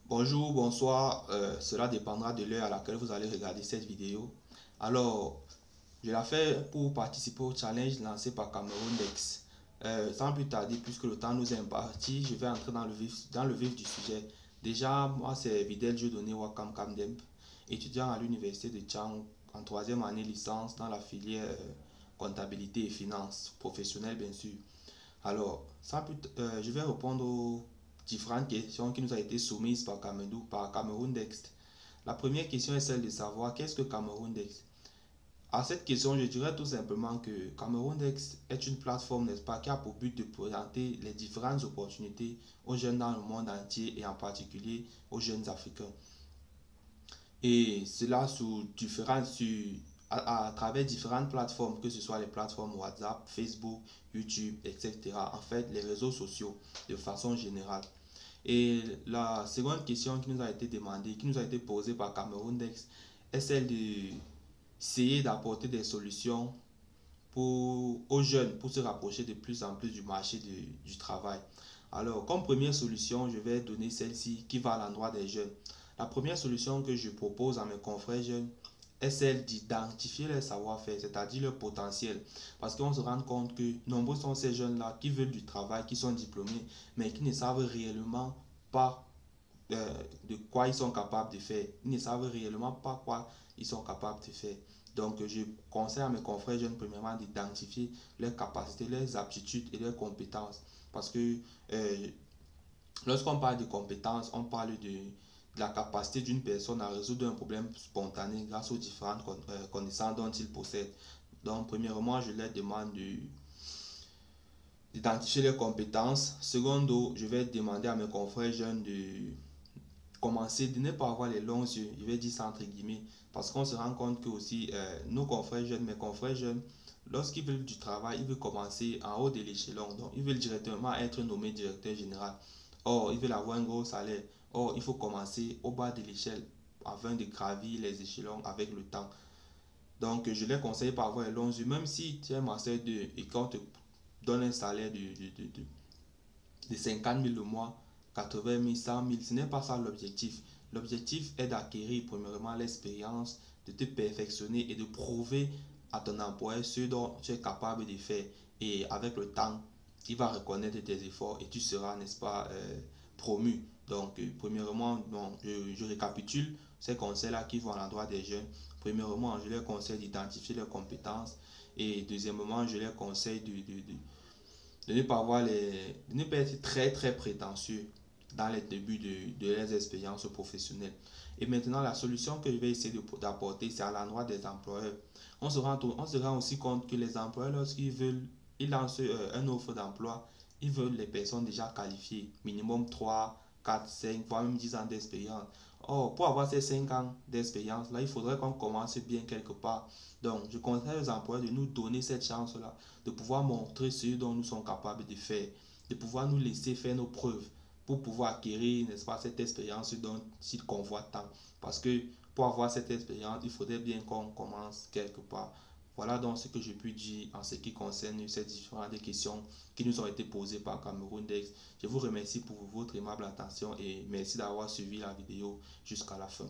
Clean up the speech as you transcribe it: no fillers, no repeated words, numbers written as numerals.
Bonjour, bonsoir, cela dépendra de l'heure à laquelle vous allez regarder cette vidéo. Alors, je la fais pour participer au challenge lancé par Cameroun Dex. Sans plus tarder, puisque le temps nous est imparti, je vais entrer dans le vif du sujet. Déjà, moi c'est Videl Dieudonné Wakam Kamdemp, étudiant à l'université de Tchang en troisième année licence dans la filière comptabilité et finances, professionnelle bien sûr. Alors, je vais répondre aux différentes questions qui nous ont été soumises par Cameroun Next. La première question est celle de savoir qu'est-ce que Cameroun Next. À cette question, je dirais tout simplement que Cameroun Next est une plateforme, n'est-ce pas, qui a pour but de présenter les différentes opportunités aux jeunes dans le monde entier et en particulier aux jeunes africains. Et cela à travers différentes plateformes, que ce soit les plateformes WhatsApp, Facebook, YouTube, etc. En fait, les réseaux sociaux de façon générale. Et la seconde question qui nous a été demandée, qui nous a été posée par Cameroun Dex, est celle d'essayer d'apporter des solutions aux jeunes pour se rapprocher de plus en plus du marché du travail. Alors, comme première solution, je vais donner celle-ci qui va à l'endroit des jeunes. La première solution que je propose à mes confrères jeunes est celle d'identifier leur savoir-faire, c'est-à-dire leur potentiel. Parce qu'on se rend compte que nombreux sont ces jeunes-là qui veulent du travail, qui sont diplômés, mais qui ne savent réellement pas de quoi ils sont capables de faire. Ils ne savent réellement pas quoi ils sont capables de faire. Donc, je conseille à mes confrères jeunes, premièrement, d'identifier leurs capacités, leurs aptitudes et leurs compétences. Parce que euh, lorsqu'on parle de compétences, on parle de la capacité d'une personne à résoudre un problème spontané grâce aux différentes connaissances dont il possède. Donc, premièrement, je leur demande d'identifier leurs compétences. Secondo, je vais demander à mes confrères jeunes de commencer, de ne pas avoir les longs yeux, je vais dire ça entre guillemets, parce qu'on se rend compte que aussi nos confrères jeunes, mes confrères jeunes, lorsqu'ils veulent du travail, ils veulent commencer en haut de l'échelon, donc ils veulent directement être nommés directeur général. Or, ils veulent avoir un gros salaire. Or, il faut commencer au bas de l'échelle afin de gravir les échelons avec le temps. Donc, je les conseille par avoir les longs yeux, même si tu es master 2 et qu'on te donne un salaire de 50 000 le mois, 80 000, 100 000, ce n'est pas ça l'objectif. L'objectif est d'acquérir premièrement l'expérience, de te perfectionner et de prouver à ton employeur ce dont tu es capable de faire. Et avec le temps, il va reconnaître tes efforts et tu seras, n'est-ce pas, promu. Donc, premièrement, je récapitule ces conseils-là qui vont à l'endroit des jeunes. Premièrement, je leur conseille d'identifier leurs compétences. Et deuxièmement, je leur conseille de ne pas de ne pas être très très prétentieux dans les débuts de leurs expériences professionnelles. Et maintenant, la solution que je vais essayer d'apporter, c'est à l'endroit des employeurs. On se rend aussi compte que les employeurs, lorsqu'ils veulent, ils lancent une offre d'emploi, ils veulent les personnes déjà qualifiées, minimum 3 4 5 voire même 10 ans d'expérience. Or, pour avoir ces 5 ans d'expérience, là, il faudrait qu'on commence bien quelque part. Donc, je conseille aux employeurs de nous donner cette chance-là, de pouvoir montrer ce dont nous sommes capables de faire, de pouvoir nous laisser faire nos preuves pour pouvoir acquérir, n'est-ce pas, cette expérience dont ils convoitent tant. Parce que pour avoir cette expérience, il faudrait bien qu'on commence quelque part. Voilà donc ce que je peux dire en ce qui concerne ces différentes questions qui nous ont été posées par Cameroun Dex. Je vous remercie pour votre aimable attention et merci d'avoir suivi la vidéo jusqu'à la fin.